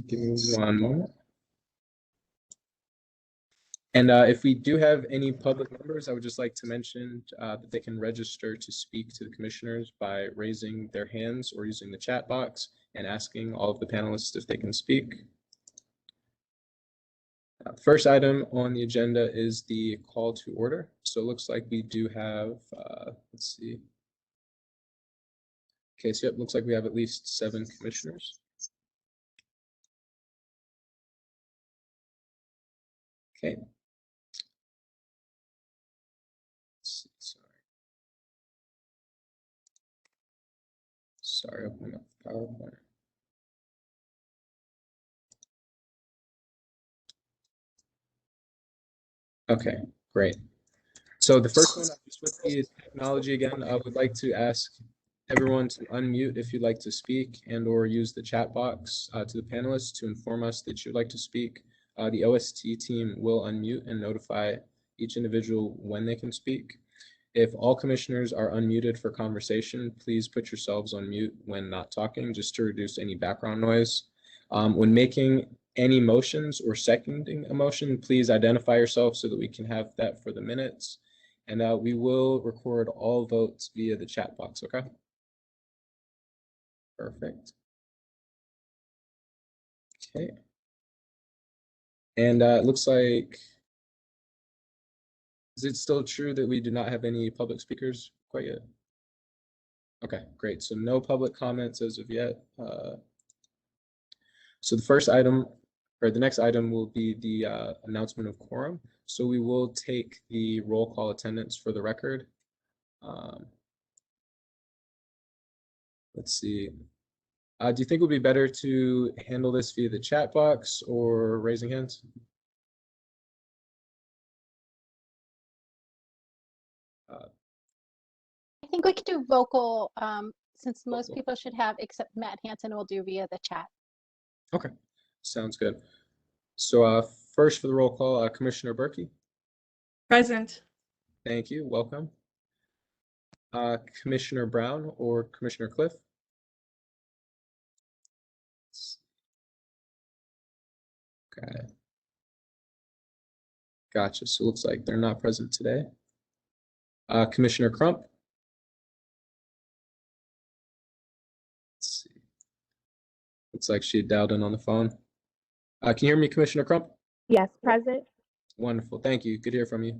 Give me 1 moment. And if we do have any public members, I would just like to mention that they can register to speak to the commissioners by raising their hands or using the chat box and asking all of the panelists if they can speak. First item on the agenda is the call to order. So it looks like we do have, let's see. Okay, so yep, looks like we have at least 7 commissioners. Okay. Sorry, opening up the PowerPoint. Okay, great. So the first one, just with the technology again, I would like to ask everyone to unmute if you'd like to speak and or use the chat box to the panelists to inform us that you'd like to speak. The OST team will unmute and notify each individual when they can speak. If all commissioners are unmuted for conversation, please put yourselves on mute when not talking, just to reduce any background noise. When making any motions or seconding a motion, please identify yourself so that we can have that for the minutes. And we will record all votes via the chat box, okay? Perfect. Okay. And it looks like, is it still true that we do not have any public speakers quite yet? Okay, great. So no public comments as of yet. So the first item, or the next item, will be the announcement of quorum. So we will take the roll call attendance for the record. Let's see. Do you think it would be better to handle this via the chat box or raising hands? I think we could do vocal, since most people should have, except Matt Hansen will do via the chat. Okay, sounds good. So first for the roll call, Commissioner Berkey. Present. Thank you, welcome. Commissioner Brown or Commissioner Cliff? Okay. Gotcha, so it looks like they're not present today. Commissioner Crump? Let's see. Looks like she dialed in on the phone. Can you hear me, Commissioner Crump? Yes, present. Wonderful, thank you. Good to hear from you.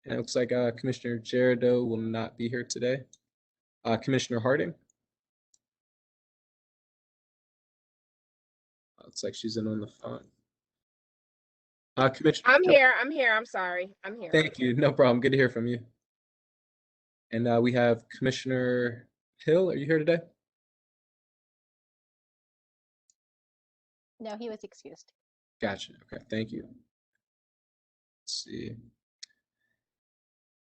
And it looks like Commissioner Jerido will not be here today. Commissioner Harding? Looks like she's in on the phone. Commissioner, I'm here. I'm sorry. I'm here. Thank you. No problem. Good to hear from you. And we have Commissioner Hill. Are you here today? No, he was excused. Gotcha. Okay. Thank you. Let's see.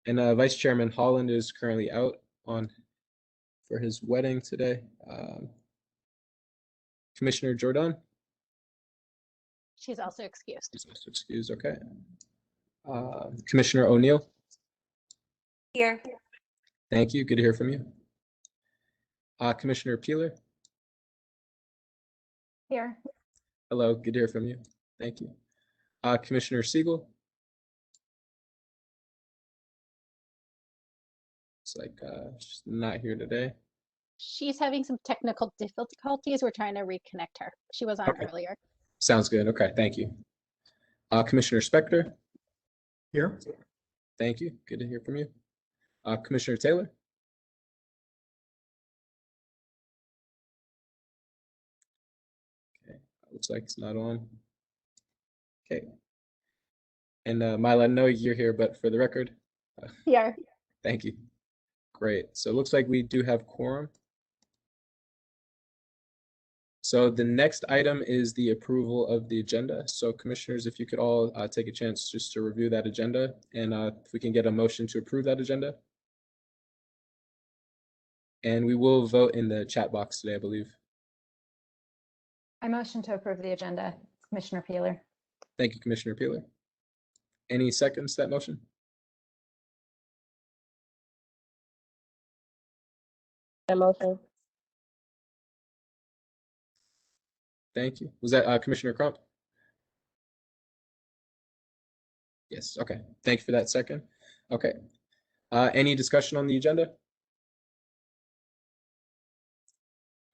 And Vice Chairman Holland is currently out for his wedding today. Commissioner Jordan? She's also excused. She's also excused. Okay. Commissioner O'Neill? Here. Thank you. Good to hear from you. Commissioner Peeler? Here. Hello. Good to hear from you. Thank you. Commissioner Siegel? It's like she's not here today. She's having some technical difficulties. We're trying to reconnect her. She was on earlier. Sounds good. Okay, thank you. Commissioner Spector? Here. Thank you. Good to hear from you. Commissioner Taylor? Okay, looks like it's not on. Okay. And Myla, I know you're here, but for the record. Here. Thank you. Great. So it looks like we do have quorum. So the next item is the approval of the agenda. So commissioners, if you could all take a chance just to review that agenda, and if we can get a motion to approve that agenda. And we will vote in the chat box today, I believe. I motion to approve the agenda. Commissioner Peeler. Thank you, Commissioner Peeler. Any seconds to that motion? The motion. Thank you. Was that Commissioner Crump? Yes, okay. Thank you for that second. Okay. Any discussion on the agenda?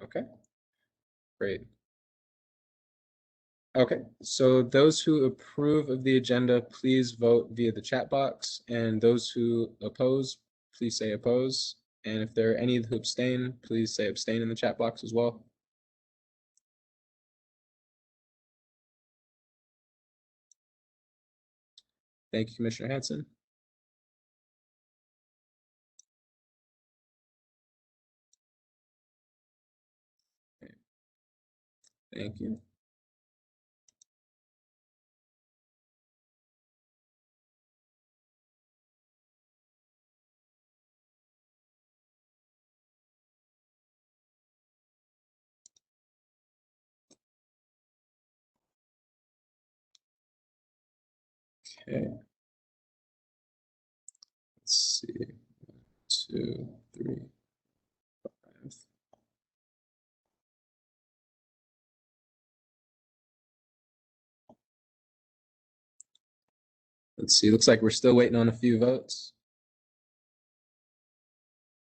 Okay, great. Okay, so those who approve of the agenda, please vote via the chat box, and those who oppose, please say oppose. And if there are any who abstain, please say abstain in the chat box as well. Thank you, Commissioner Hanson. Thank you. Okay. Let's see. 2, 3, 5. Let's see. Looks like we're still waiting on a few votes.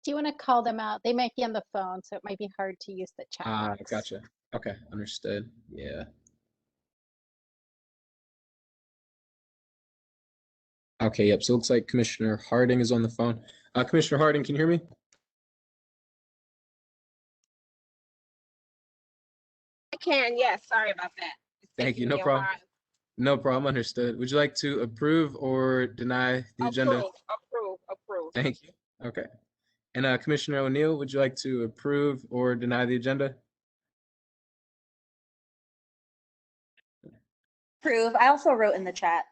Do you want to call them out? They might be on the phone, so it might be hard to use the chat box. Gotcha. Okay, understood. Yeah. Okay, yep. So it looks like Commissioner Harding is on the phone. Commissioner Harding, can you hear me? I can, yes, sorry about that. It's Thank you. taking No me a problem. while. No problem. Understood. Would you like to approve or deny the agenda? Approve. Thank you. Okay. And Commissioner O'Neill, would you like to approve or deny the agenda? Approve. I also wrote in the chat.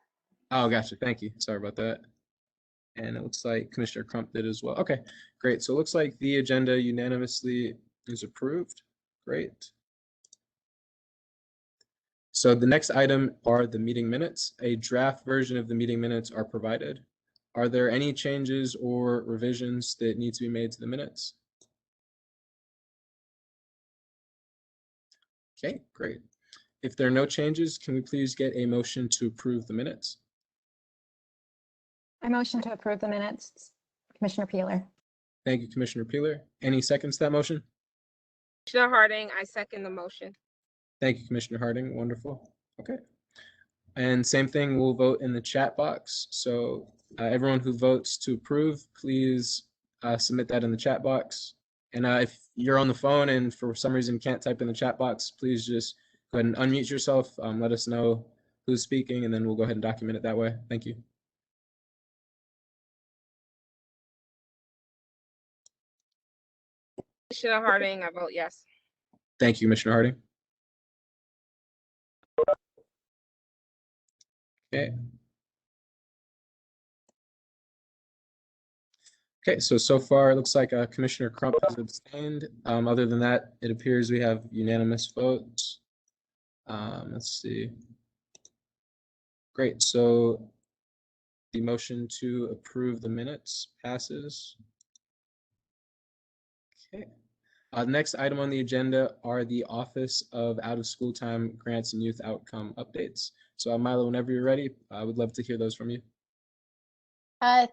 Oh, gotcha. Thank you. Sorry about that. And it looks like Commissioner Crump did as well. Okay, great. So it looks like the agenda unanimously is approved. Great. So the next item are the meeting minutes. A draft version of the meeting minutes are provided. Are there any changes or revisions that need to be made to the minutes? Okay, great. If there are no changes, can we please get a motion to approve the minutes? I motion to approve the minutes. Commissioner Peeler. Thank you, Commissioner Peeler. Any seconds to that motion? Commissioner Harding, I second the motion. Thank you, Commissioner Harding. Wonderful. Okay. And same thing, we'll vote in the chat box. So everyone who votes to approve, please submit that in the chat box. And if you're on the phone and for some reason can't type in the chat box, please just go ahead and unmute yourself. Let us know who's speaking, and then we'll go ahead and document it that way. Thank you. Commissioner Harding, I vote yes. Thank you, Commissioner Harding. Okay. Okay, so far it looks like Commissioner Crump has abstained. Other than that, it appears we have unanimous votes. Let's see. Great, so the motion to approve the minutes passes. Okay. The next item on the agenda are the Office of Out of School Time Grants and Youth Outcome Updates. So Milo, whenever you're ready, I would love to hear those from you.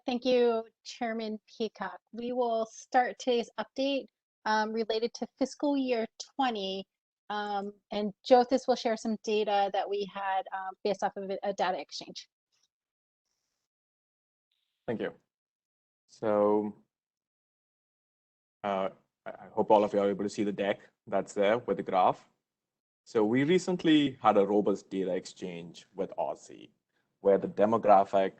Thank you, Chairman Peacock. We will start today's update related to fiscal year 20. And Jyotis will share some data that we had based off of a data exchange. Thank you. So I hope all of you are able to see the deck that's there with the graph. So we recently had a robust data exchange with OST, where the demographic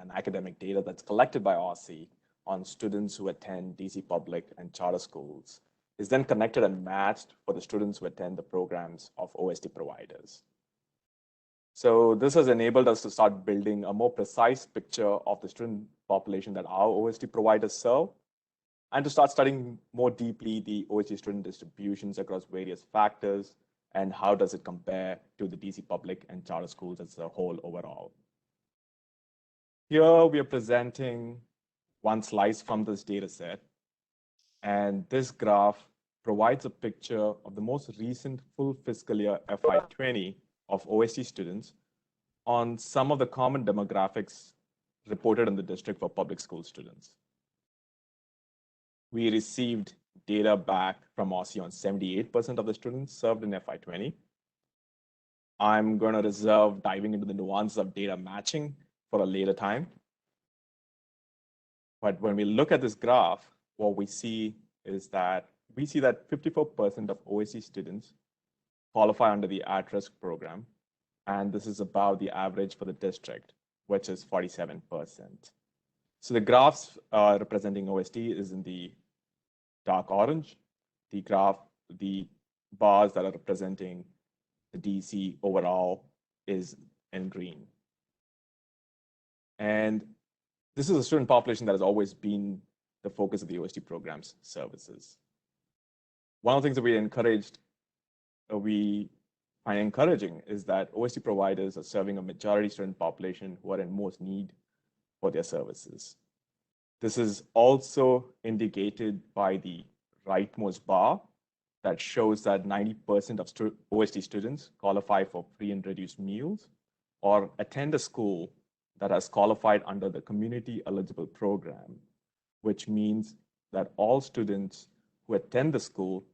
and academic data that's collected by OST on students who attend DC public and charter schools is then connected and matched for the students who attend the programs of OST providers. So this has enabled us to start building a more precise picture of the student population that our OST providers serve, and to start studying more deeply the OST student distributions across various factors and how does it compare to the DC public and charter schools as a whole overall. Here we are presenting one slice from this data set, and this graph provides a picture of the most recent full fiscal year FY20 of OST students on some of the common demographics reported in the district for public school students. We received data back from OSSI on 78% of the students served in FY20. I'm going to reserve diving into the nuances of data matching for a later time. But when we look at this graph, what we see is that 54% of OSC students qualify under the at-risk program, and this is about the average for the district, which is 47%. So the graphs representing OST is in the dark orange. The bars that are representing the DC overall is in green. And this is a student population that has always been the focus of the OST program's services. One of the things that we find encouraging is that OST providers are serving a majority student population who are in most need for their services. This is also indicated by the rightmost bar that shows that 90% of OST students qualify for free and reduced meals or attend a school that has qualified under the community eligible program, which means that all students who attend the school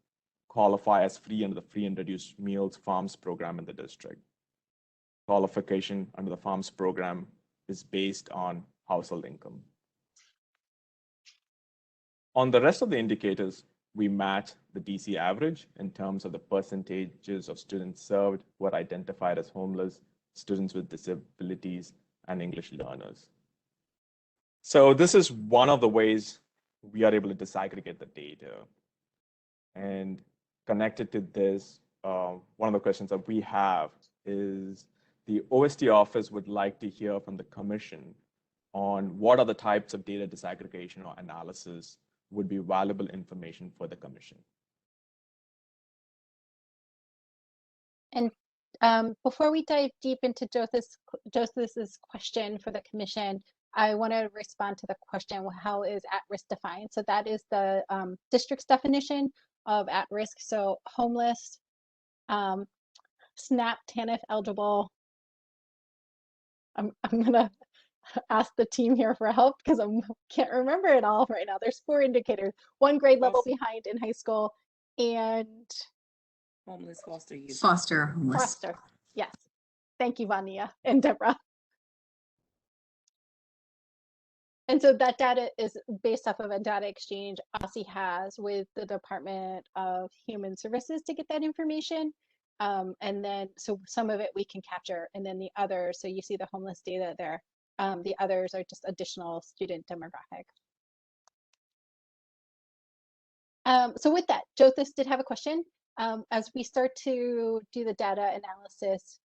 qualify as free under the free and reduced meals farms program in the district. Qualification under the farms program is based on household income. On the rest of the indicators, we match the DC average in terms of the percentages of students served who are identified as homeless, students with disabilities, and English learners. So this is one of the ways we are able to disaggregate the data. And connected to this, one of the questions that we have is the OST office would like to hear from the commission on what are the types of data disaggregation or analysis would be valuable information for the commission. And before we dive deep into Josephis's question for the commission, I want to respond to the question, how is at-risk defined? So that is the district's definition of at-risk. So homeless, SNAP, TANF eligible. I'm gonna ask the team here for help because I can't remember it all right now. There's 4 indicators, 1 grade level behind in high school, and homeless, foster youth. Foster homeless. Foster, yes. Thank you, Vania and Deborah. And so that data is based off of a data exchange OSSI has with the Department of Human Services to get that information. And then, so some of it we can capture, and then the others, so you see the homeless data there. The others are just additional student demographic. So with that, Jyothis did have a question. As we start to do the data analysis,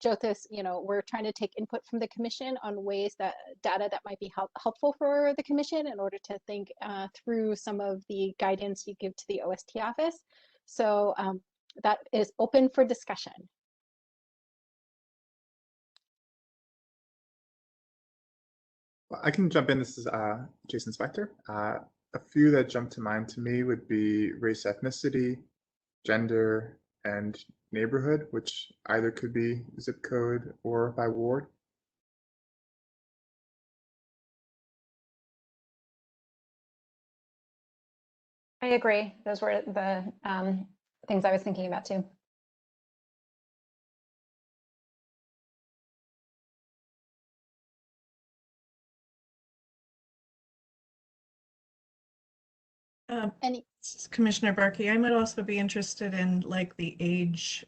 Jyothis, we're trying to take input from the commission on ways that data that might be helpful for the commission in order to think through some of the guidance you give to the OST office. So that is open for discussion. Well, I can jump in. This is Jason Spector. A few that jump to mind to me would be race, ethnicity, gender, and neighborhood, which either could be zip code or by ward. I agree. Those were the things I was thinking about too. Commissioner Barkey, I might also be interested in like the age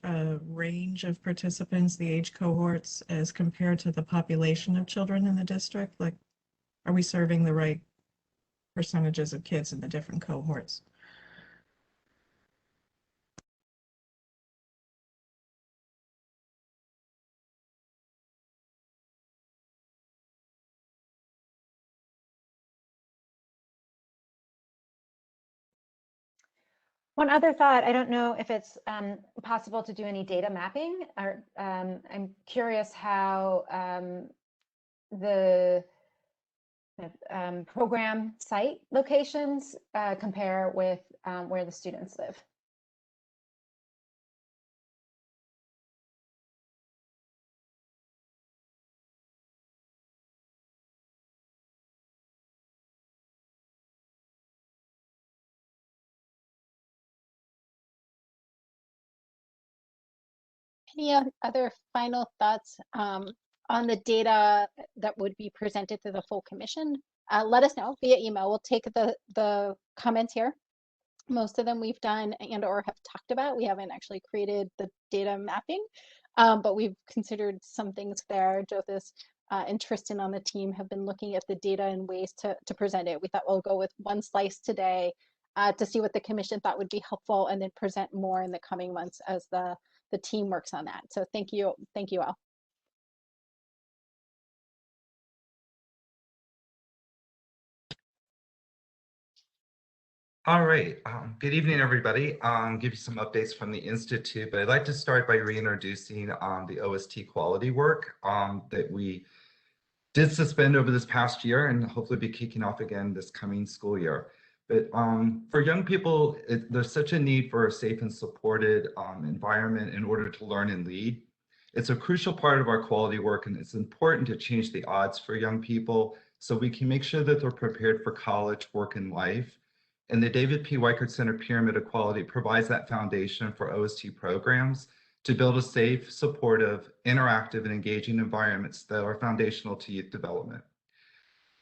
range of participants, the age cohorts as compared to the population of children in the district. Like, are we serving the right percentages of kids in the different cohorts? One other thought, I don't know if it's possible to do any data mapping, or I'm curious how the program site locations compare with where the students live. Any other final thoughts on the data that would be presented to the full commission? Let us know via email. We'll take the comments here. Most of them we've done and or have talked about. We haven't actually created the data mapping, but we've considered some things there. Jothis and Tristan on the team have been looking at the data and ways to present it. We thought we'll go with one slice today to see what the commission thought would be helpful and then present more in the coming months as the team works on that. So thank you all. All right, good evening, everybody. Give you some updates from the Institute, but I'd like to start by reintroducing the OST quality work that we did suspend over this past year and hopefully be kicking off again this coming school year. But for young people, there's such a need for a safe and supported environment in order to learn and lead. It's a crucial part of our quality work, and it's important to change the odds for young people so we can make sure that they're prepared for college, work, and life. And the David P. Weichert Center Pyramid of Quality provides that foundation for OST programs to build a safe, supportive, interactive, and engaging environments that are foundational to youth development.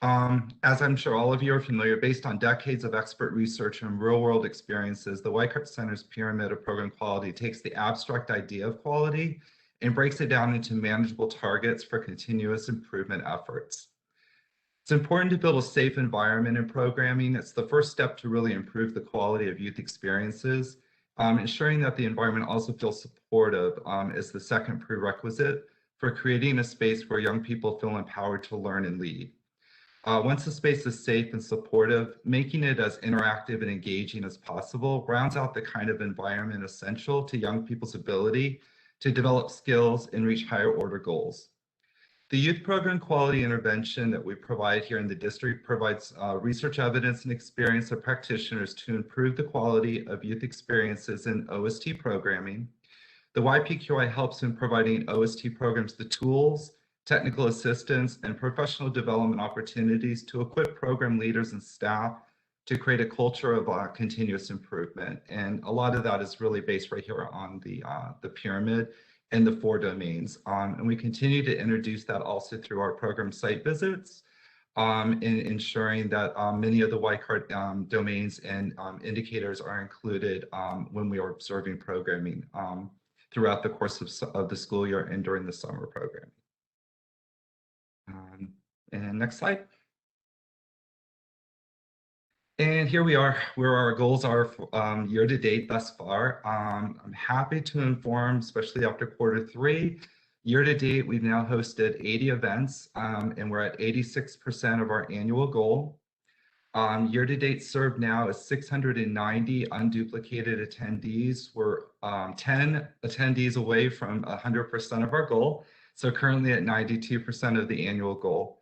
As I'm sure all of you are familiar, based on decades of expert research and real-world experiences, the Weichert Center's Pyramid of Program Quality takes the abstract idea of quality and breaks it down into manageable targets for continuous improvement efforts. It's important to build a safe environment in programming. It's the first step to really improve the quality of youth experiences. Ensuring that the environment also feels supportive is the second prerequisite for creating a space where young people feel empowered to learn and lead. Once the space is safe and supportive, making it as interactive and engaging as possible rounds out the kind of environment essential to young people's ability to develop skills and reach higher order goals. The youth program quality intervention that we provide here in the district provides research evidence and experience of practitioners to improve the quality of youth experiences in OST programming. The YPQI helps in providing OST programs the tools, technical assistance, and professional development opportunities to equip program leaders and staff to create a culture of continuous improvement. And a lot of that is really based right here on the pyramid and the 4 domains. And we continue to introduce that also through our program site visits, in ensuring that many of the Weichert domains and indicators are included when we are observing programming throughout the course of the school year and during the summer programming. And next slide. And here we are, where our goals are year to date thus far. I'm happy to inform, especially after Q3, year to date, we've now hosted 80 events, and we're at 86% of our annual goal. Year to date served now is 690 unduplicated attendees. We're 10 attendees away from 100% of our goal. So currently at 92% of the annual goal.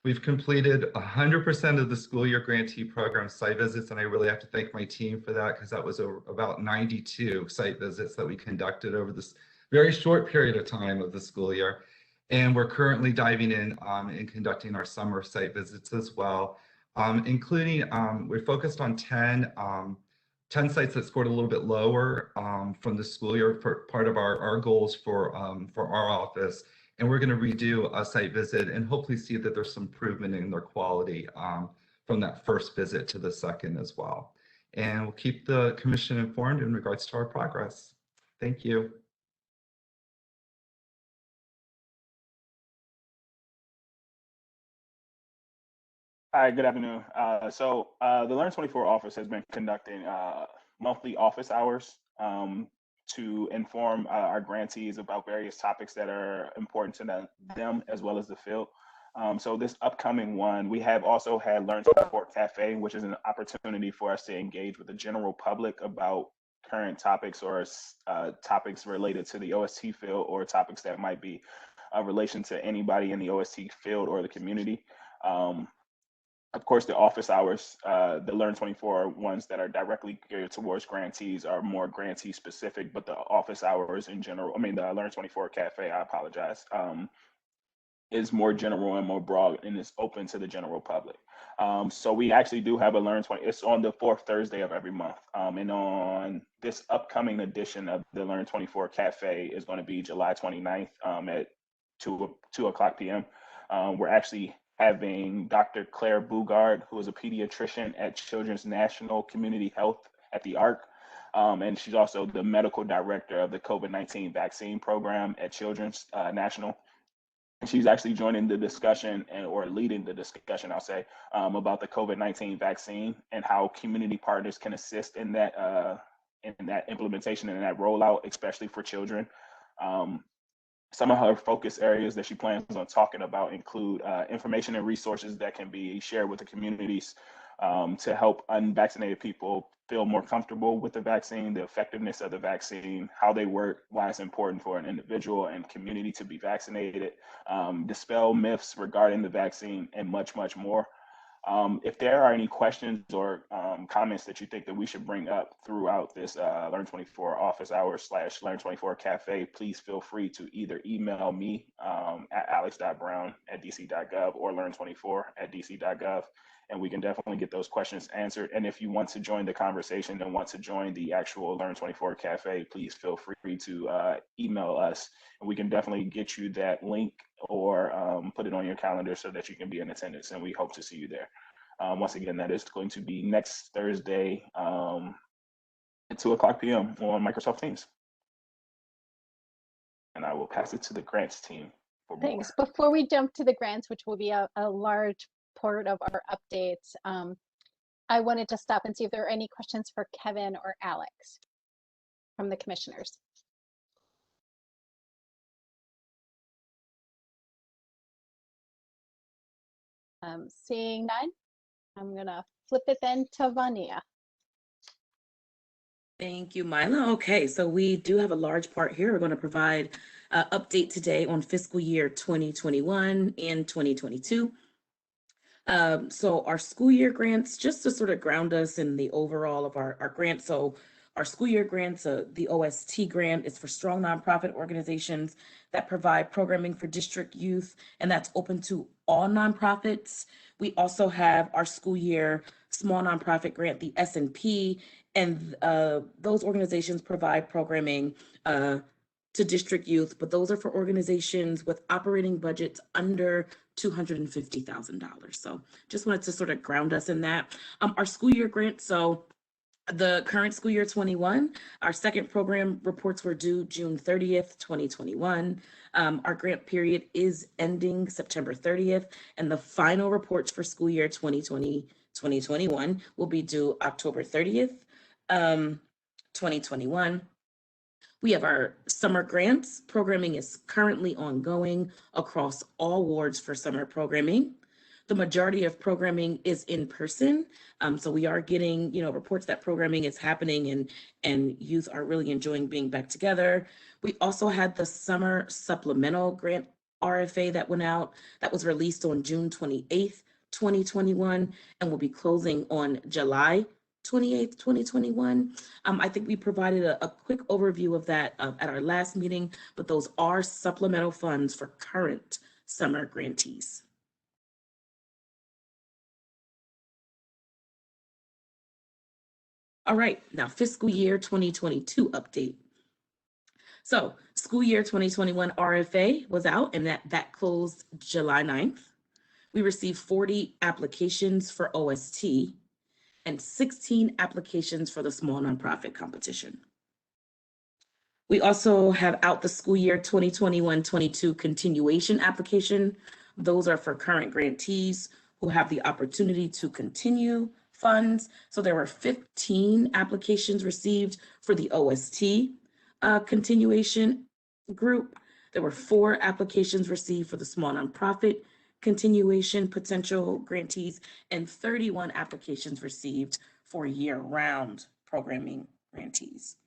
We've completed 100% of the school year grantee program site visits, and I really have to thank my team for that because that was about 92 site visits that we conducted over this very short period of time of the school year. And we're currently diving in and conducting our summer site visits as well, including we're focused on 10 sites that scored a little bit lower from the school year for part of our goals for our office. And we're going to redo a site visit and hopefully see that there's some improvement in their quality from that first visit to the second as well. And we'll keep the commission informed in regards to our progress. Thank you. Hi, good afternoon. The Learn 24 office has been conducting monthly office hours to inform our grantees about various topics that are important to them as well as the field. So this upcoming one, we have also had Learn 24 Cafe, which is an opportunity for us to engage with the general public about current topics or topics related to the OST field or topics that might be of relation to anybody in the OST field or the community. Of course, the office hours, the Learn 24 ones that are directly geared towards grantees are more grantee specific, but the office hours in general, I mean, the Learn 24 Cafe, I apologize, is more general and more broad and is open to the general public. So we actually do have a Learn 20, it's on the fourth Thursday of every month. And on this upcoming edition of the Learn 24 Cafe is going to be July 29th at 2 o'clock p.m. We're actually having Dr. Claire Bugard, who is a pediatrician at Children's National Community Health at the ARC. And she's also the medical director of the COVID-19 vaccine program at Children's National. She's actually joining the discussion or leading the discussion, I'll say, about the COVID-19 vaccine and how community partners can assist in that implementation and that rollout, especially for children. Some of her focus areas that she plans on talking about include information and resources that can be shared with the communities to help unvaccinated people feel more comfortable with the vaccine, the effectiveness of the vaccine, how they work, why it's important for an individual and community to be vaccinated, dispel myths regarding the vaccine, and much, much more. If there are any questions or comments that you think that we should bring up throughout this Learn 24 office hours / Learn 24 Cafe, please feel free to either email me at alex.brown@dc.gov or learn24@dc.gov. And we can definitely get those questions answered. And if you want to join the conversation and want to join the actual Learn 24 Cafe, please feel free to email us, and we can definitely get you that link or put it on your calendar so that you can be in attendance, and we hope to see you there. Once again, that is going to be next Thursday at 2 o'clock p.m. on Microsoft Teams. And I will pass it to the grants team for more. Thanks. Before we jump to the grants, which will be a large part of our updates, I wanted to stop and see if there are any questions for Kevin or Alex from the commissioners. Seeing none, I'm gonna flip it then to Vania. Thank you, Mila. Okay, so we do have a large part here. We're going to provide an update today on fiscal year 2021 and 2022. So our school year grants, just to sort of ground us in the overall of our grants. So our school year grants, the OST grant is for strong nonprofit organizations that provide programming for district youth, and that's open to all nonprofits. We also have our school year small nonprofit grant, the S&P, and those organizations provide programming to district youth, but those are for organizations with operating budgets under $250,000. So just wanted to sort of ground us in that. Our school year grant, so the current school year 21, our second program reports were due June 30th, 2021. Our grant period is ending September 30th, and the final reports for school year 2020-2021 will be due October 30th, 2021. We have our summer grants. Programming is currently ongoing across all wards for summer programming. The majority of programming is in person. So we are getting, reports that programming is happening and youth are really enjoying being back together. We also had the summer supplemental grant RFA that went out that was released on June 28th, 2021, and will be closing on July 28th, 2021. I think we provided a quick overview of that at our last meeting, but those are supplemental funds for current summer grantees. All right, now fiscal year 2022 update. So school year 2021 RFA was out, and that closed July 9th. We received 40 applications for OST and 16 applications for the small nonprofit competition. We also have out the school year 2021-22 continuation application. Those are for current grantees who have the opportunity to continue funds. So there were 15 applications received for the OST continuation group. There were 4 applications received for the small nonprofit continuation potential grantees, and 31 applications received for year-round programming grantees.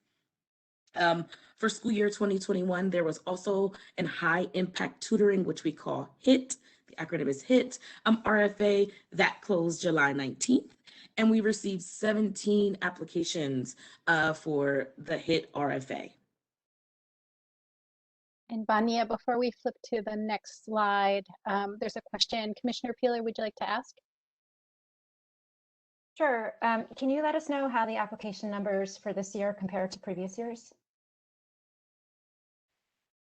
For school year 2021, there was also an high impact tutoring, which we call HIT. The acronym HIT RFA that closed July 19th. And we received 17 applications for the HIT RFA. And Bania, before we flip to the next slide, there's a question. Commissioner Peeler, would you like to ask? Sure. Can you let us know how the application numbers for this year compare to previous years?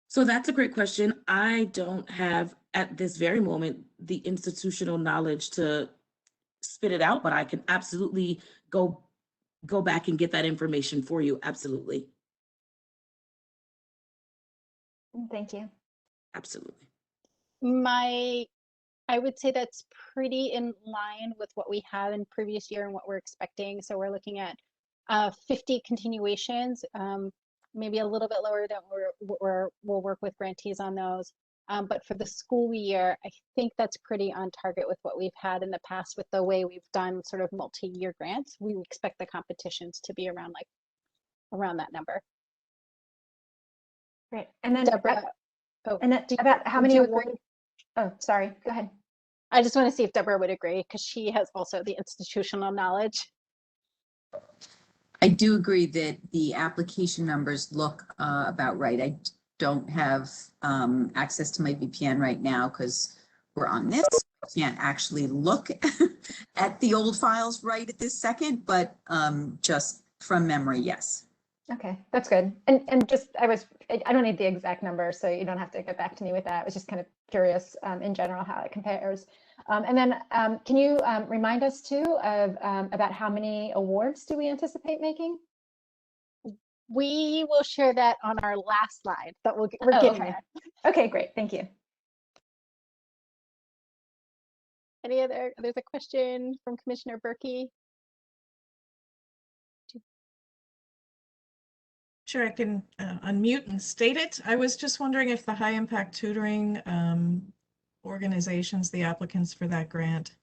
So that's a great question. I don't have at this very moment the institutional knowledge to spit it out, but I can absolutely go back and get that information for you. Absolutely. Thank you. Absolutely. I would say that's pretty in line with what we had in previous year and what we're expecting. So we're looking at 50 continuations, maybe a little bit lower than we'll work with grantees on those. But for the school year, I think that's pretty on target with what we've had in the past with the way we've done sort of multi-year grants. We expect the competitions to be around that number. Great. And then Deborah, about how many awards? Oh, sorry. Go ahead. I just want to see if Deborah would agree because she has also the institutional knowledge. I do agree that the application numbers look about right. I don't have access to my VPN right now because we're on this. I can't actually look at the old files right at this second, but just from memory, yes. Okay, that's good. And just, I don't need the exact number, so you don't have to get back to me with that. I was just kind of curious in general how it compares. And then can you remind us too of about how many awards do we anticipate making? We will share that on our last slide, but we're getting there. Okay, great. Thank you. There's a question from Commissioner Berkey. Sure, I can unmute and state it. I was just wondering if the high impact tutoring organizations, the applicants for that grant,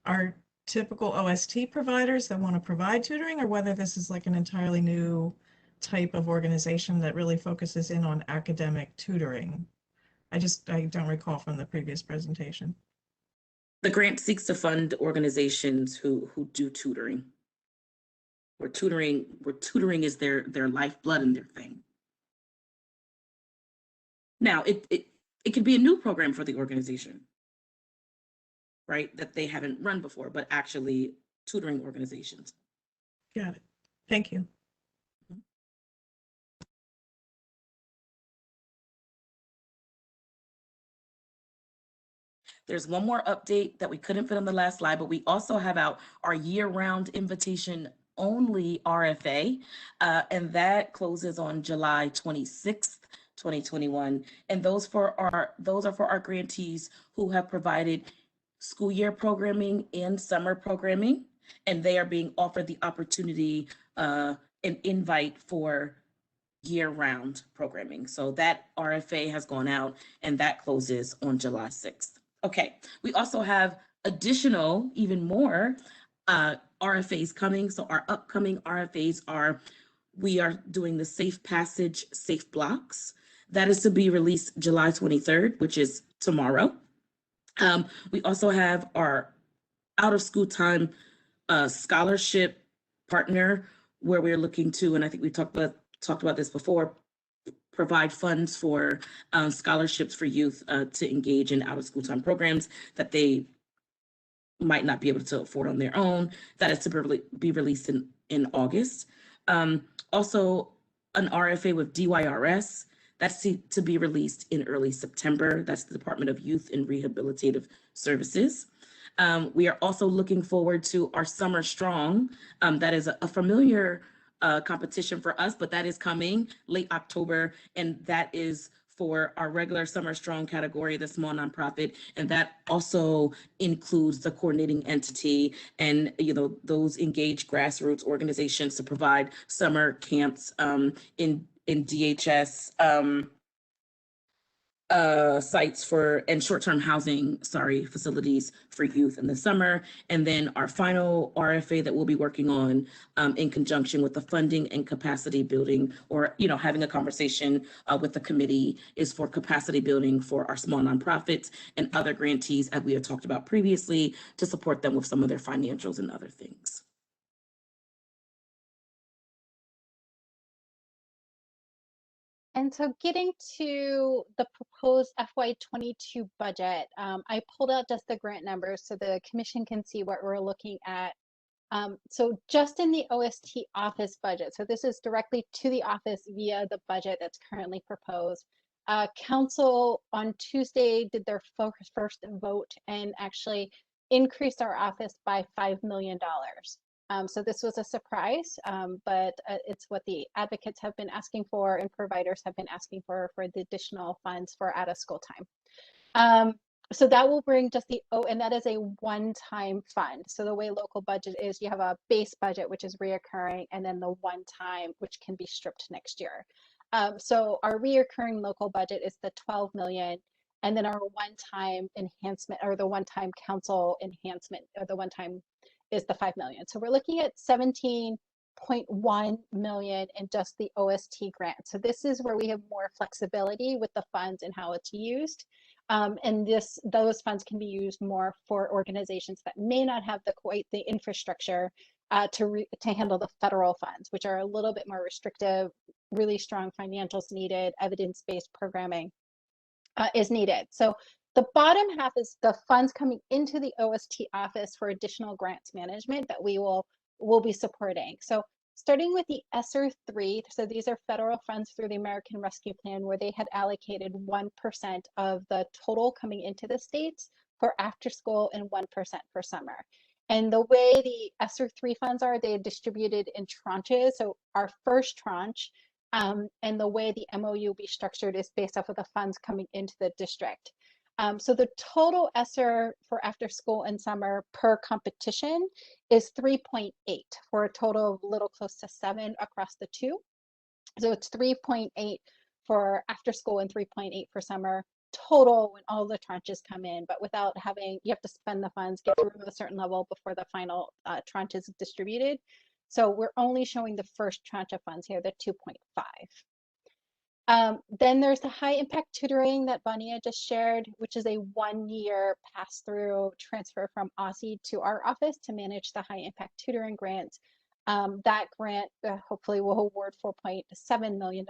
are typical OST providers that want to provide tutoring, or whether this is like an entirely new type of organization that really focuses in on academic tutoring. I don't recall from the previous presentation. The grant seeks to fund organizations who do tutoring. Where tutoring is their lifeblood and their thing. Now, it could be a new program for the organization, right? That they haven't run before, but actually tutoring organizations. Got it. Thank you. There's one more update that we couldn't fit on the last slide, but we also have out our year-round invitation only RFA, and that closes on July 26th, 2021. And those are for our grantees who have provided school year programming and summer programming, and they are being offered the opportunity, an invite for year-round programming. So that RFA has gone out and that closes on July 6th. Okay, we also have additional, even more RFAs coming. So our upcoming RFAs we are doing the Safe Passage Safe Blocks. That is to be released July 23rd, which is tomorrow. We also have our out of school time scholarship partner, where we're looking to, and I think we talked about this before, provide funds for scholarships for youth to engage in out of school time programs that they might not be able to afford on their own. That is to be released in August. Also an RFA with DYRS, that's to be released in early September. That's the Department of Youth and Rehabilitative Services. We are also looking forward to our Summer Strong. That is a familiar competition for us, but that is coming late October, and that is for our regular Summer Strong category, the small nonprofit, and that also includes the coordinating entity and those engaged grassroots organizations to provide summer camps in DHS sites for and short-term housing, facilities for youth in the summer. And then our final RFA that we'll be working on in conjunction with the funding and capacity building, or having a conversation with the committee, is for capacity building for our small nonprofits and other grantees, as we had talked about previously, to support them with some of their financials and other things. And so getting to the proposed FY22 budget, I pulled out just the grant numbers so the commission can see what we're looking at. So just in the OST office budget, so this is directly to the office via the budget that's currently proposed. Council on Tuesday did their first vote and actually increased our office by $5 million. So this was a surprise, but it's what the advocates have been asking for and providers have been asking for the additional funds for out of school time. So that will bring just and that is a one-time fund. So the way local budget is, you have a base budget, which is reoccurring, and then the one-time, which can be stripped next year. So our reoccurring local budget is the 12 million, and then our one-time enhancement, or the one-time council enhancement, or the one-time is the 5 million. So we're looking at 17.1 million in just the OST grant. So this is where we have more flexibility with the funds and how it's used. And those funds can be used more for organizations that may not have quite the infrastructure to handle the federal funds, which are a little bit more restrictive, really strong financials needed, evidence-based programming is needed. So the bottom half is the funds coming into the OST office for additional grants management that we will be supporting. So starting with the ESSER 3, so these are federal funds through the American Rescue Plan, where they had allocated 1% of the total coming into the states for after school and 1% for summer. And the way the ESSER 3 funds are, they are distributed in tranches. So our first tranche, and the way the MOU will be structured is based off of the funds coming into the district. So the total ESSER for after school and summer per competition is 3.8 for a total of a little close to 7 across the two. So it's 3.8 for after school and 3.8 for summer total when all the tranches come in, but without having, you have to spend the funds, get through a certain level before the final tranche is distributed. So we're only showing the first tranche of funds here, the 2.5. Then there's the high impact tutoring that Vania just shared, which is a 1-year pass-through transfer from OSSI to our office to manage the high impact tutoring grants. That grant hopefully will award $4.7 million.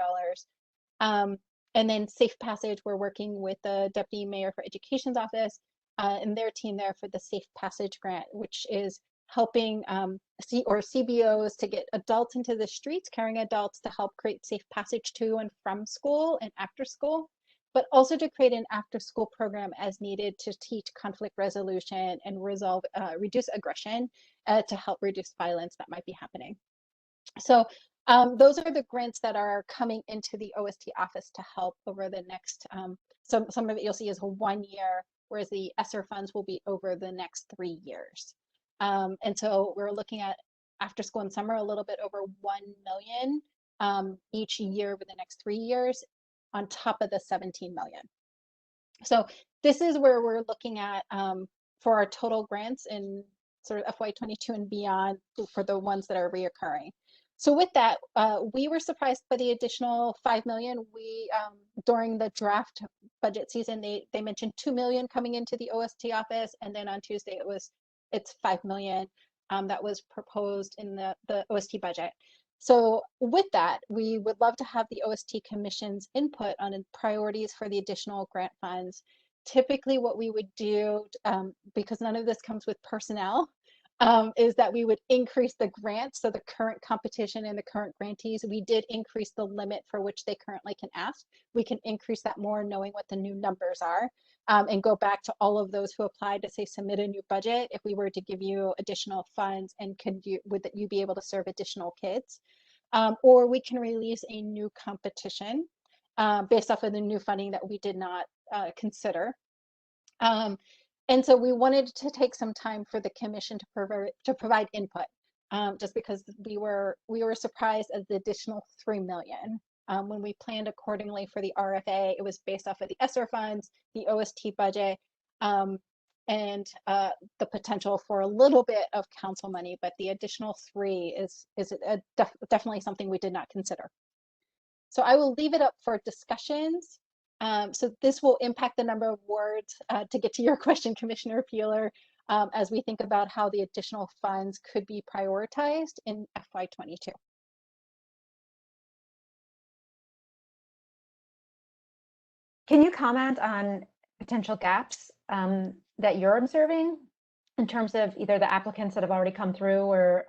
And then Safe Passage, we're working with the Deputy Mayor for Education's office and their team there for the Safe Passage grant, which is helping CBOs to get adults into the streets, caring adults to help create safe passage to and from school and after school, but also to create an after school program as needed to teach conflict resolution and reduce aggression to help reduce violence that might be happening. So those are the grants that are coming into the OST office to help over the next, some of it you'll see is 1 year, whereas the ESSER funds will be over the next 3 years. And so we're looking at after school and summer, a little bit over 1 million each year over the next 3 years on top of the 17 million. So this is where we're looking at for our total grants in sort of FY22 and beyond for the ones that are reoccurring. So with that, we were surprised by the additional 5 million. We, during the draft budget season, they mentioned 2 million coming into the OST office. And then on Tuesday, it's 5 million that was proposed in the OST budget. So with that, we would love to have the OST Commission's input on priorities for the additional grant funds. Typically what we would do, because none of this comes with personnel, is that we would increase the grants. So the current competition and the current grantees, we did increase the limit for which they currently can ask. We can increase that more knowing what the new numbers are, and go back to all of those who applied to say submit a new budget. If we were to give you additional funds, and would you be able to serve additional kids? Or we can release a new competition based off of the new funding that we did not consider. And so we wanted to take some time for the commission to provide input, just because we were surprised at the additional 3 million. When we planned accordingly for the RFA, it was based off of the ESSER funds, the OST budget, and the potential for a little bit of council money, but the additional 3 is definitely something we did not consider. So I will leave it up for discussions. So this will impact the number of words to get to your question, Commissioner Peeler, as we think about how the additional funds could be prioritized in FY22. Can you comment on potential gaps that you're observing in terms of either the applicants that have already come through or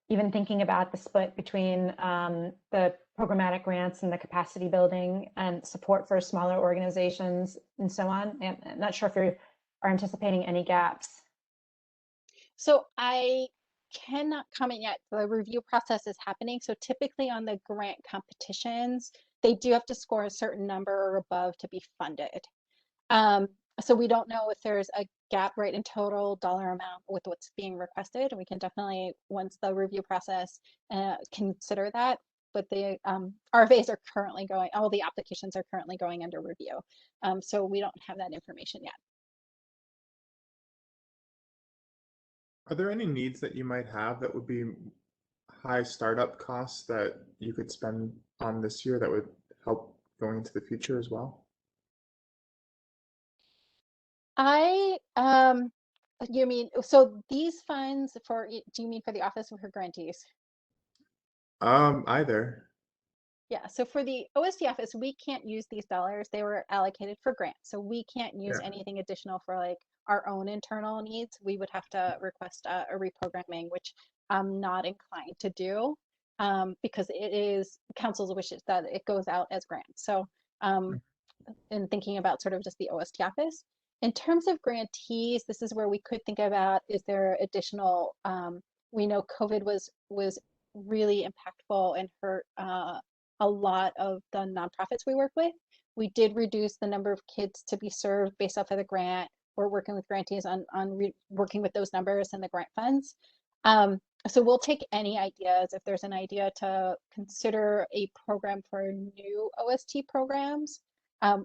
even thinking about the split between the programmatic grants and the capacity building and support for smaller organizations and so on? I'm not sure if you are anticipating any gaps. So I cannot comment yet. The review process is happening. So typically on the grant competitions, they do have to score a certain number or above to be funded. So we don't know if there's a gap right in total dollar amount with what's being requested. We can definitely, once the review process, consider that. But the RFAs are currently going, all the applications are currently going under review. So we don't have that information yet. Are there any needs that you might have that would be high startup costs that you could spend on this year that would help going into the future as well? You mean, so these funds for, do you mean for the office or for grantees? Either. Yeah, so for the OST office, we can't use these dollars. They were allocated for grants. So we can't use anything additional for like our own internal needs. We would have to request a reprogramming, which I'm not inclined to do because it is council's wishes that it goes out as grants. So in thinking about sort of just the OST office. In terms of grantees, this is where we could think about, is there additional, we know COVID was really impactful and hurt a lot of the nonprofits we work with. We did reduce the number of kids to be served based off of the grant. We're working with grantees on working with those numbers and the grant funds. So we'll take any ideas. If there's an idea to consider a program for new OST programs,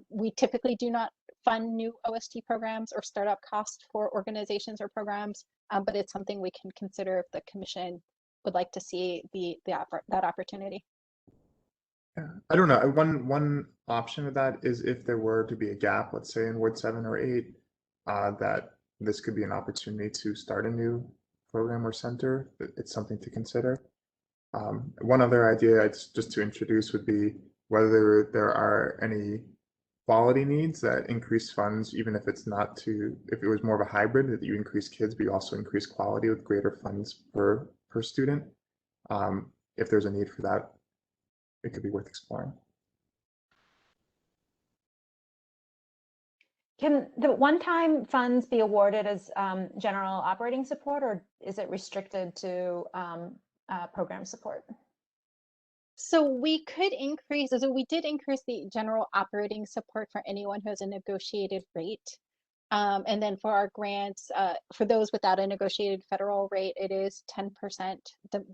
we typically do not fund new OST programs or startup costs for organizations or programs, but it's something we can consider if the commission would like to see that opportunity. Yeah, I don't know. One option of that is if there were to be a gap, let's say in Ward 7 or 8, that this could be an opportunity to start a new program or center. It's something to consider. One other idea just to introduce would be whether there are any quality needs that increase funds, even if it's not if it was more of a hybrid, that you increase kids, but you also increase quality with greater funds per student. If there's a need for that, it could be worth exploring. Can the one-time funds be awarded as general operating support, or is it restricted to program support? So we could increase, so we did increase the general operating support for anyone who has a negotiated rate. And then for our grants, for those without a negotiated federal rate, it is 10%,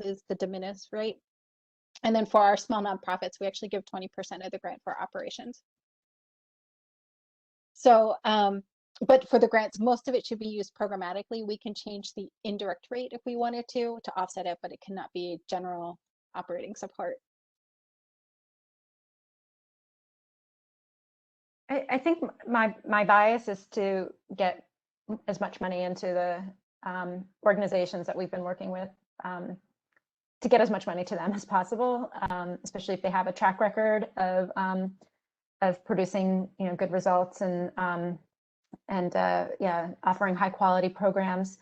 is the de minimis rate. And then for our small nonprofits, we actually give 20% of the grant for operations. So, but for the grants, most of it should be used programmatically. We can change the indirect rate if we wanted to offset it, but it cannot be general operating support. I think my bias is to get as much money into the organizations that we've been working with, to get as much money to them as possible, especially if they have a track record of producing good results and offering high quality programs.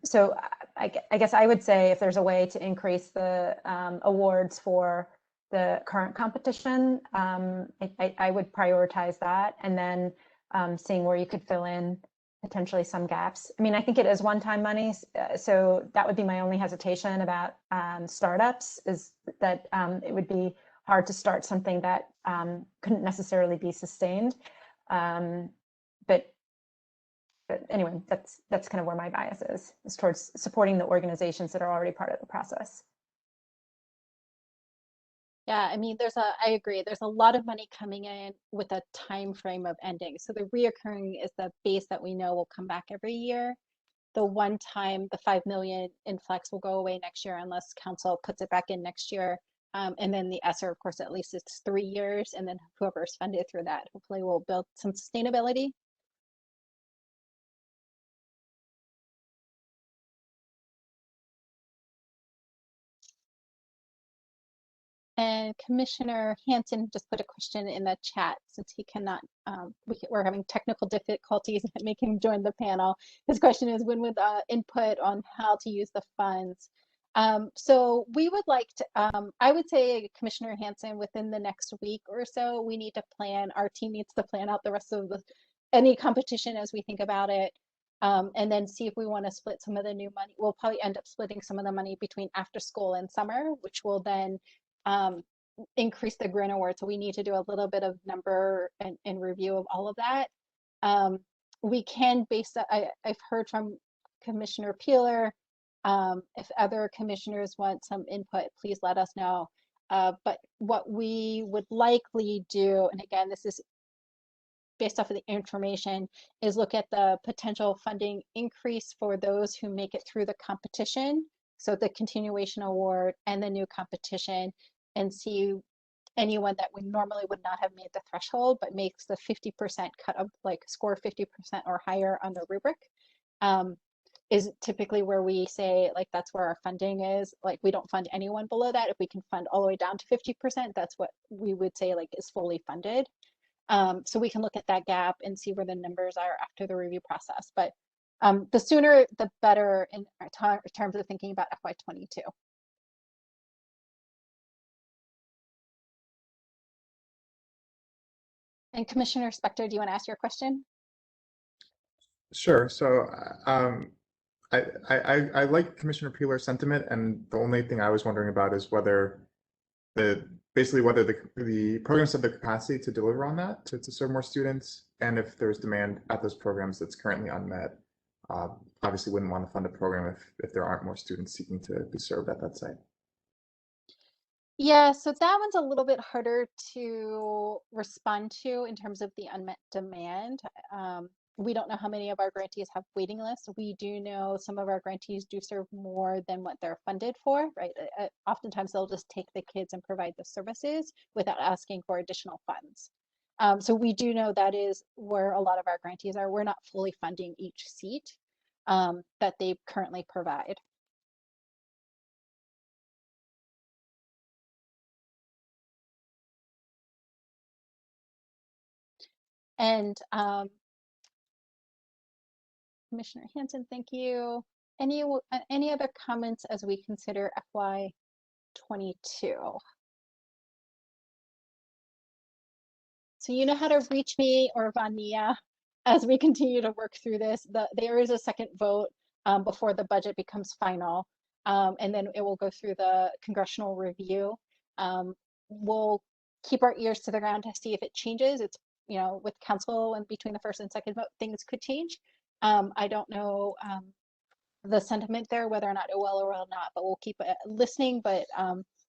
So I guess I would say if there's a way to increase the awards for the current competition, I would prioritize that, and then seeing where you could fill in potentially some gaps. I mean, I think it is one-time money, so that would be my only hesitation about startups, is that it would be hard to start something that couldn't necessarily be sustained. But anyway, that's kind of where my bias is towards supporting the organizations that are already part of the process. Yeah, I mean, I agree. There's a lot of money coming in with a time frame of ending. So the reoccurring is the base that we know will come back every year. The one time, the 5 million in flex will go away next year unless council puts it back in next year. And then the ESSER, of course, at least it's 3 years, and then whoever's funded through that hopefully will build some sustainability. And Commissioner Hanson just put a question in the chat since he cannot, we're having technical difficulties making him join the panel. His question is, when would input on how to use the funds? So we would like to, I would say, Commissioner Hanson, within the next week or so, we need to plan, our team needs to plan out the rest of any competition as we think about it. And then see if we want to split some of the new money. We'll probably end up splitting some of the money between after school and summer, which will then increase the grant award. So we need to do a little bit of number and review of all of that. We can base that, I've heard from Commissioner Peeler. If other commissioners want some input, please let us know. But what we would likely do, and again, this is based off of the information, is look at the potential funding increase for those who make it through the competition. So the continuation award and the new competition, and see anyone that we normally would not have made the threshold, but makes the 50% cut of, like, score 50% or higher on the rubric, is typically where we say, like, that's where our funding is. Like, we don't fund anyone below that. If we can fund all the way down to 50%, that's what we would say, like, is fully funded. So we can look at that gap and see where the numbers are after the review process. But the sooner, the better in terms of thinking about FY22. And Commissioner Spector, do you want to ask your question? Sure. So I like Commissioner Peeler's sentiment, and the only thing I was wondering about is whether whether the programs have the capacity to deliver on that, to serve more students, and if there's demand at those programs that's currently unmet. Obviously wouldn't want to fund a program if there aren't more students seeking to be served at that site. Yeah, so that one's a little bit harder to respond to in terms of the unmet demand. We don't know how many of our grantees have waiting lists. We do know some of our grantees do serve more than what they're funded for, right? Oftentimes they'll just take the kids and provide the services without asking for additional funds. So we do know that is where a lot of our grantees are. We're not fully funding each seat that they currently provide. And Commissioner Hanson, thank you. Any other comments as we consider FY22? So you know how to reach me or Vania as we continue to work through this. There is a second vote before the budget becomes final, and then it will go through the congressional review. We'll keep our ears to the ground to see if it changes. It's, you know, with council and between the first and second vote, things could change. I don't know the sentiment there, whether or not it will or will not, but we'll keep listening. But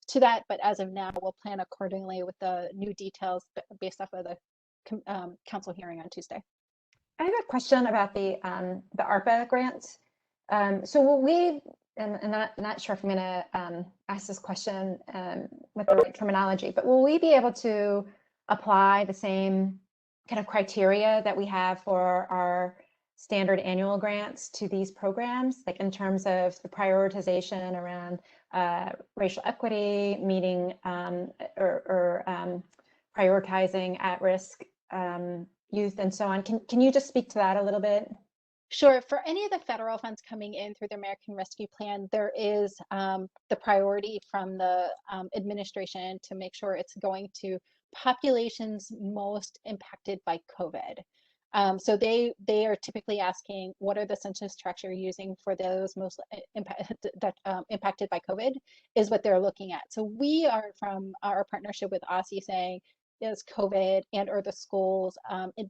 to that, but as of now, we'll plan accordingly with the new details based off of the council hearing on Tuesday. I have a question about the ARPA grants. So will we, and I'm not sure if I'm going to ask this question with the right terminology, but will we be able to apply the same kind of criteria that we have for our standard annual grants to these programs, like in terms of the prioritization around racial equity, meeting or prioritizing at-risk youth and so on? Can you just speak to that a little bit? Sure. For any of the federal funds coming in through the American Rescue Plan, there is the priority from the administration to make sure it's going to populations most impacted by COVID. So they are typically asking, what are the census tracts you're using for those most impacted by COVID, is what they're looking at. So we are, from our partnership with OSSI, saying, is COVID and or the schools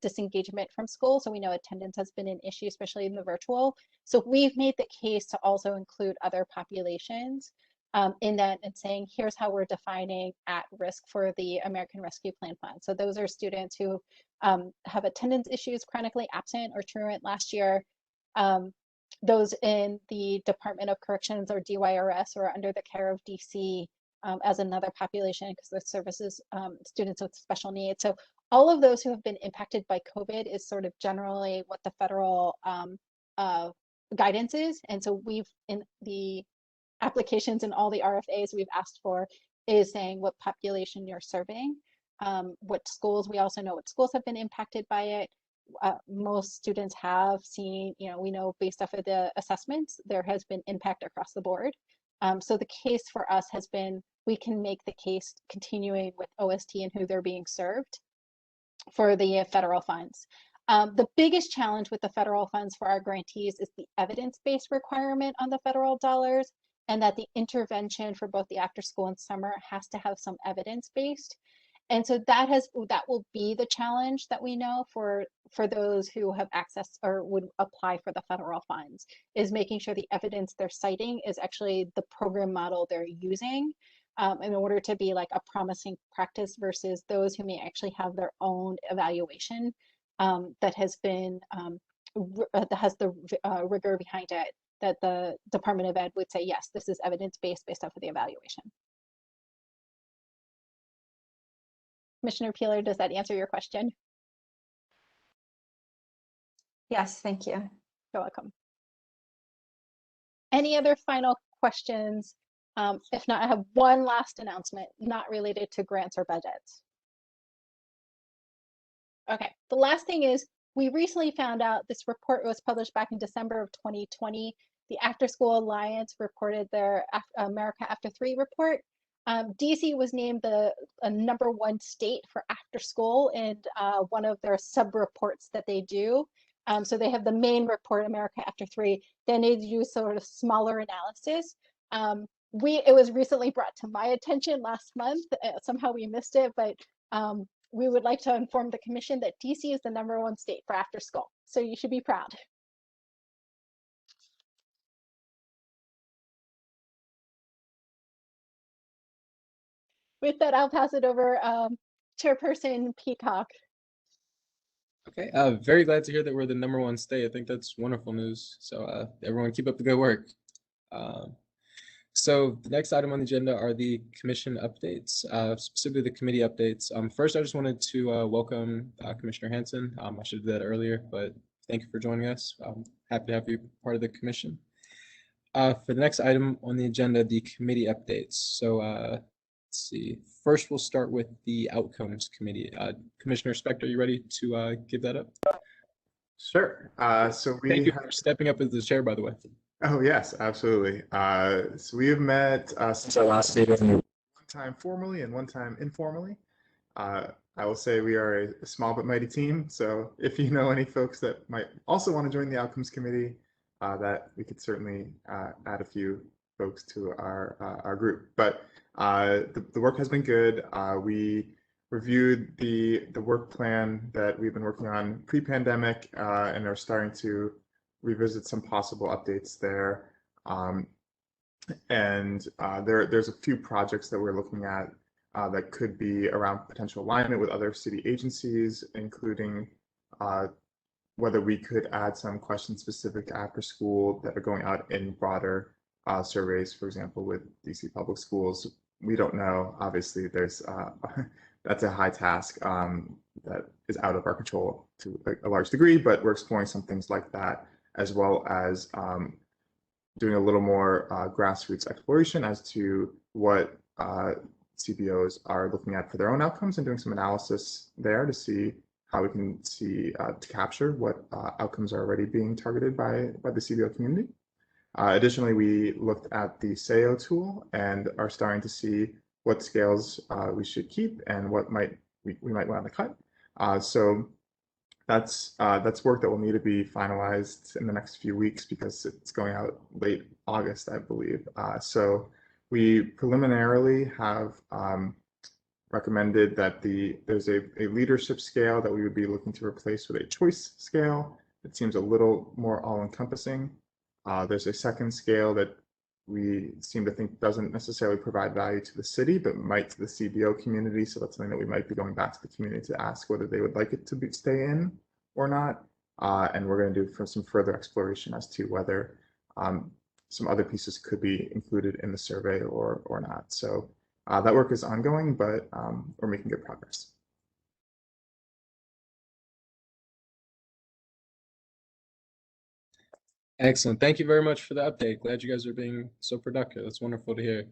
disengagement from school. So we know attendance has been an issue, especially in the virtual. So we've made the case to also include other populations. in that and saying, here's how we're defining at risk for the American Rescue Plan Fund. So those are students who have attendance issues, chronically absent or truant last year, those in the Department of Corrections or DYRS or under the care of DC as another population because they're services students with special needs. So all of those who have been impacted by COVID is sort of generally what the federal guidance is. And so we've, in the applications and all the RFAs we've asked for, is saying what population you're serving, what schools. We also know what schools have been impacted by it. Most students have seen, we know based off of the assessments, there has been impact across the board. So the case for us has been, we can make the case continuing with OST and who they're being served for the federal funds. The biggest challenge with the federal funds for our grantees is the evidence-based requirement on the federal dollars, and that the intervention for both the after school and summer has to have some evidence-based. And so that will be the challenge that we know for those who have access or would apply for the federal funds, is making sure the evidence they're citing is actually the program model they're using in order to be like a promising practice versus those who may actually have their own evaluation that has been, that has the rigor behind it, that the Department of Ed would say, yes, this is evidence-based based off of the evaluation. Commissioner Peeler, does that answer your question? Yes, thank you. You're welcome. Any other final questions? If not, I have one last announcement, not related to grants or budgets. Okay, the last thing is, we recently found out this report was published back in December of 2020. The After School Alliance reported their America After 3 report. DC was named the #1 state for after school in one of their sub-reports that they do. So they have the main report, America After 3. Then they do sort of smaller analysis. It was recently brought to my attention last month. Somehow we missed it, but we would like to inform the commission that DC is the #1 state for after school. So you should be proud. With that, I'll pass it over Chairperson Peacock. Okay, very glad to hear that we're the #1 state. I think that's wonderful news. So everyone keep up the good work. So the next item on the agenda are the commission updates, specifically the committee updates. First, I just wanted to welcome Commissioner Hanson. I should have did that earlier, but thank you for joining us. I'm happy to have you part of the commission. For the next item on the agenda, the committee updates. So let's see. First, we'll start with the Outcomes Committee. Commissioner Spector, are you ready to give that up? Sure. So we thank you for stepping up as the chair, by the way. Oh, yes, absolutely. So we have met since our last meeting, one time formally and one time informally. I will say we are a small but mighty team. So if you know any folks that might also want to join the Outcomes Committee, that we could certainly add a few folks to our group. But the work has been good. We reviewed the work plan that we've been working on pre-pandemic and are starting to revisit some possible updates there. There's a few projects that we're looking at that could be around potential alignment with other city agencies, including whether we could add some questions specific to after school that are going out in broader surveys, for example, with DC Public Schools. We don't know, obviously, there's that's a high task that is out of our control to a large degree, but we're exploring some things like that, as well as doing a little more grassroots exploration as to what CBOs are looking at for their own outcomes and doing some analysis there to see how we can see to capture what outcomes are already being targeted by the CBO community. Additionally, we looked at the SEO tool and are starting to see what scales we should keep and what we might want to cut. So that's work that will need to be finalized in the next few weeks because it's going out late August, I believe. So we preliminarily have recommended that there's a leadership scale that we would be looking to replace with a choice scale. It seems a little more all-encompassing. There's a second scale that we seem to think doesn't necessarily provide value to the city, but might to the CBO community. So that's something that we might be going back to the community to ask whether they would like it to stay in or not. And we're going to do some further exploration as to whether some other pieces could be included in the survey or not. So that work is ongoing, but we're making good progress. Excellent. Thank you very much for the update. Glad you guys are being so productive. That's wonderful to hear.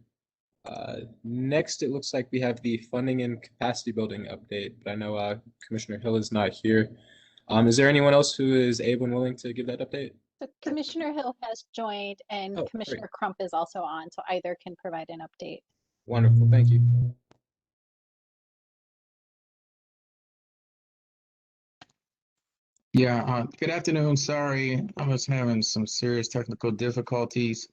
Next, it looks like we have the funding and capacity building update, but I know Commissioner Hill is not here. Is there anyone else who is able and willing to give that update? So Commissioner Hill has joined and Oh, Commissioner great. Crump is also on, so either can provide an update. Wonderful. Thank you. Yeah, good afternoon. Sorry, I was having some serious technical difficulties.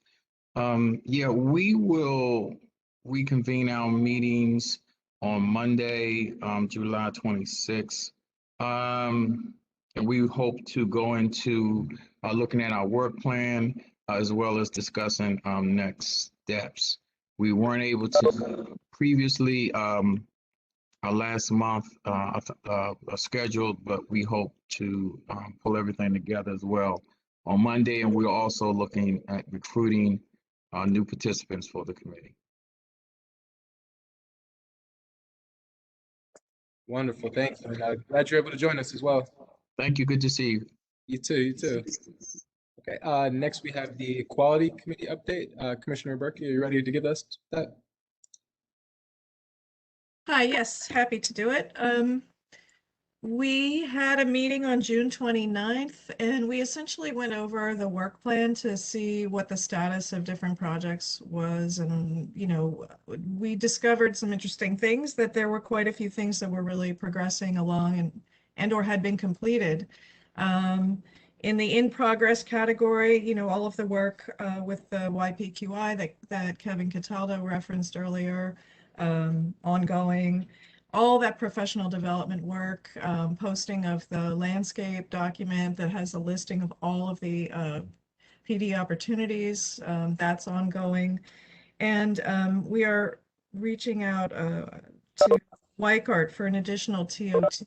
Yeah, we will reconvene our meetings on Monday, July 26th. And we hope to go into looking at our work plan as well as discussing next steps. We weren't able to previously last month scheduled, but we hope to pull everything together as well on Monday. And we're also looking at recruiting new participants for the committee. Wonderful. Thank you. And glad you're able to join us as well. Thank you. Good to see you. You too. You too. Okay. Next, we have the Quality Committee update. Commissioner Berkey, are you ready to give us that? Hi, yes, happy to do it. We had a meeting on June 29th, and we essentially went over the work plan to see what the status of different projects was. And, you know, we discovered some interesting things, that there were quite a few things that were really progressing along and or had been completed. In the in progress category, you know, all of the work with the YPQI that Kevin Cataldo referenced earlier, ongoing. All that professional development work, posting of the landscape document that has a listing of all of the PD opportunities, that's ongoing. And we are reaching out to WYCART for an additional TOT,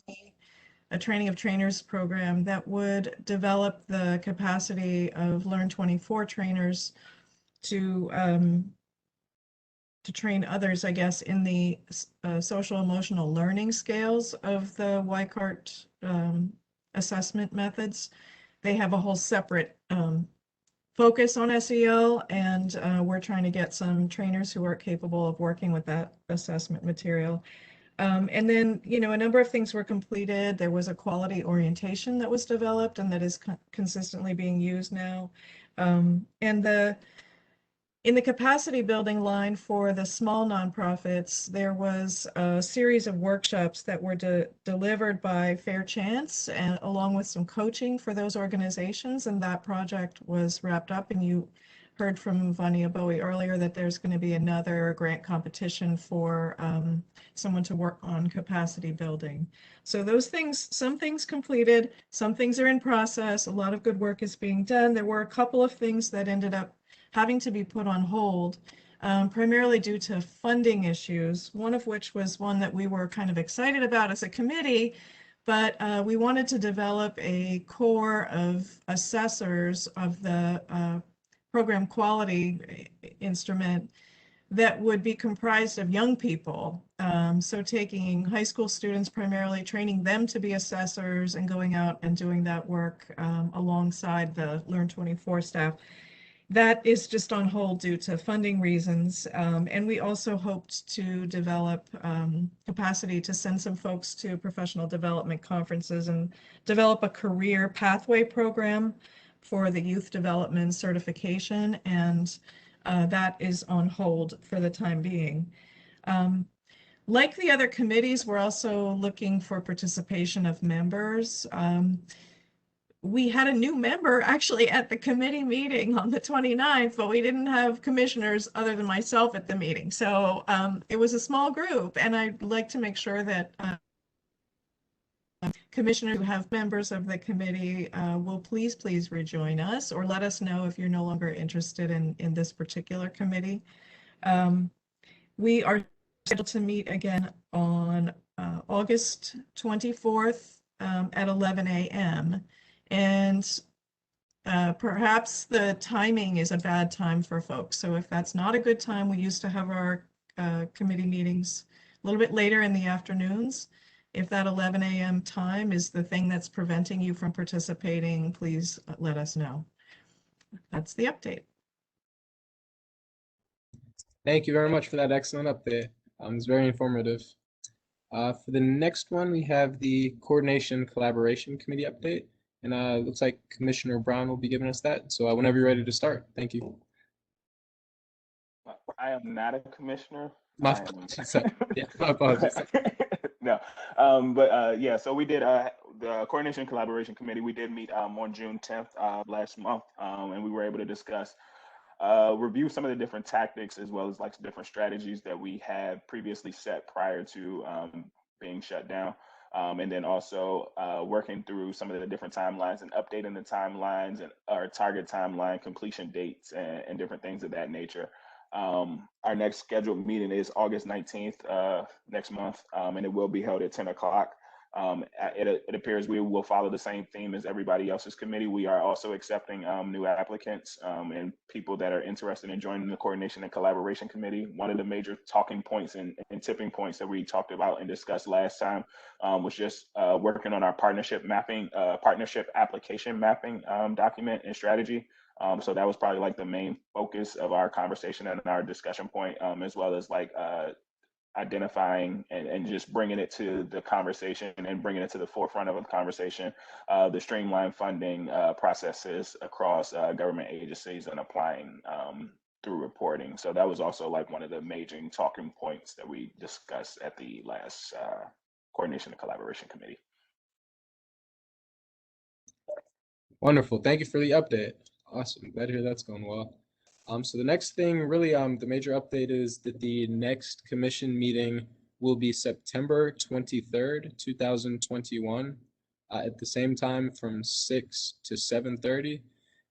a training of trainers program that would develop the capacity of Learn 24 trainers to train others, I guess, in the social emotional learning scales of the WYCART assessment methods. They have a whole separate focus on SEL, and we're trying to get some trainers who are capable of working with that assessment material. And then, you know, a number of things were completed. There was a quality orientation that was developed and that is consistently being used now. And in the capacity building line for the small nonprofits, there was a series of workshops that were delivered by Fair Chance, and along with some coaching for those organizations. And that project was wrapped up. And you heard from Vania Bowie earlier that there's going to be another grant competition for someone to work on capacity building. So those things, some things completed, some things are in process. A lot of good work is being done. There were a couple of things that ended up having to be put on hold, primarily due to funding issues, one of which was one that we were kind of excited about as a committee, but we wanted to develop a core of assessors of the program quality instrument that would be comprised of young people. So taking high school students primarily, training them to be assessors and going out and doing that work alongside the Learn 24 staff. That is just on hold due to funding reasons. And we also hoped to develop capacity to send some folks to professional development conferences and develop a career pathway program for the youth development certification. And that is on hold for the time being. Like the other committees, we're also looking for participation of members. We had a new member actually at the committee meeting on the 29th, but we didn't have commissioners other than myself at the meeting. So it was a small group, and I'd like to make sure that Commissioners who have members of the committee will please rejoin us or let us know if you're no longer interested in this particular committee. We are scheduled to meet again on August 24th at 11 a.m. And perhaps the timing is a bad time for folks. So if that's not a good time, we used to have our committee meetings a little bit later in the afternoons. If that 11 a.m. time is the thing that's preventing you from participating, please let us know. That's the update. Thank you very much for that excellent update. It's very informative. For the next one, we have the Coordination Collaboration Committee update. And it looks like Commissioner Brown will be giving us that. So whenever you're ready to start, thank you. I am not a commissioner. My apologies. Yeah, my apologies. No, yeah, so we did the Coordination Collaboration Committee. We did meet on June 10th last month, and we were able to discuss, review some of the different tactics as well as like different strategies that we had previously set prior to being shut down. And then also working through some of the different timelines and updating the timelines and our target timeline, completion dates, and different things of that nature. Our next scheduled meeting is August 19th next month, and it will be held at 10 o'clock. It appears we will follow the same theme as everybody else's committee. We are also accepting new applicants and people that are interested in joining the Coordination and Collaboration Committee. One of the major talking points and tipping points that we talked about and discussed last time was just working on our partnership application mapping document and strategy. So that was probably like the main focus of our conversation and our discussion point, as well as like identifying and just bringing it to the conversation and bringing it to the forefront of the conversation, the streamlined funding processes across government agencies and applying through reporting. So that was also like one of the major talking points that we discussed at the last Coordination and Collaboration Committee. Wonderful. Thank you for the update. Awesome. Glad to hear that's going well. So the next thing, really, the major update is that the next commission meeting will be September 23rd, 2021, at the same time from 6 to 7:30.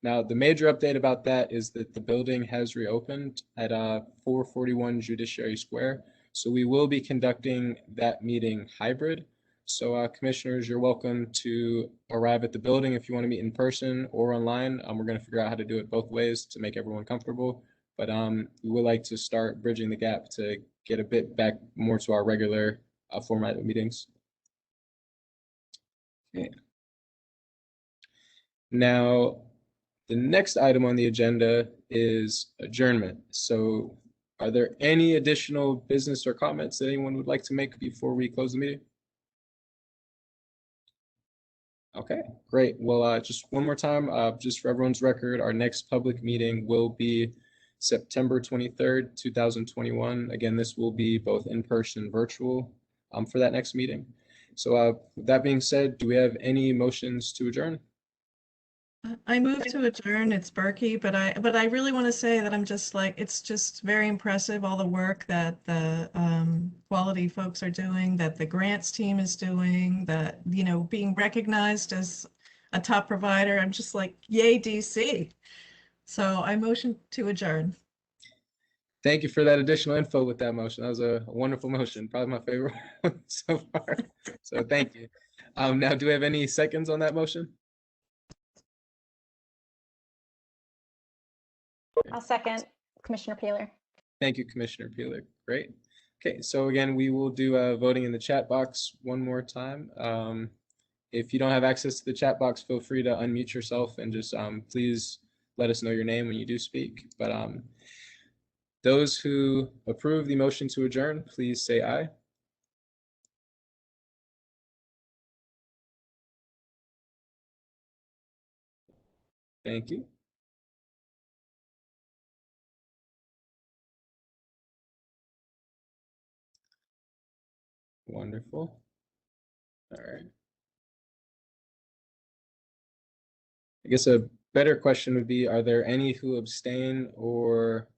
Now, the major update about that is that the building has reopened at 441 Judiciary Square. So we will be conducting that meeting hybrid. So commissioners, you're welcome to arrive at the building if you want to meet in person or online. We're going to figure out how to do it both ways to make everyone comfortable. But we would like to start bridging the gap to get a bit back more to our regular format of meetings. Okay. Now, the next item on the agenda is adjournment. So are there any additional business or comments that anyone would like to make before we close the meeting? Okay, great. Well, just one more time, just for everyone's record, our next public meeting will be September 23rd, 2021. Again, this will be both in person and virtual for that next meeting. So with that being said, do we have any motions to adjourn? I move to adjourn. It's Berkey, but I really want to say that I'm just like, it's just very impressive, all the work that the quality folks are doing, that the grants team is doing, that, you know, being recognized as a top provider. I'm just like, yay, DC. So I motion to adjourn. Thank you for that additional info with that motion. That was a wonderful motion, probably my favorite one so far. So thank you. Now, do we have any seconds on that motion? I'll second Commissioner Peeler. Thank you, Commissioner Peeler. Great. Okay, so again, we will do voting in the chat box one more time. If you don't have access to the chat box, feel free to unmute yourself and just please let us know your name when you do speak. But those who approve the motion to adjourn, please say aye. Thank you. Wonderful. All right. I guess a better question would be, are there any who abstain or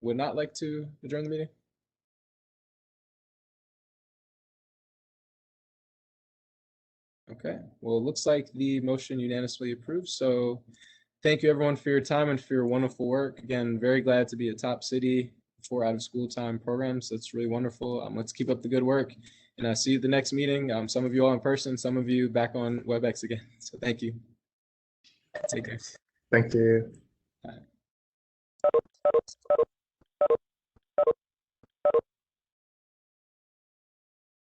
would not like to adjourn the meeting? Okay, well, it looks like the motion unanimously approved. So thank you everyone for your time and for your wonderful work. Again, very glad to be a top city for out of school time programs. That's really wonderful. Let's keep up the good work, and see you at the next meeting. Some of you all in person, some of you back on WebEx again. So thank you. Take care. Thank you. Bye.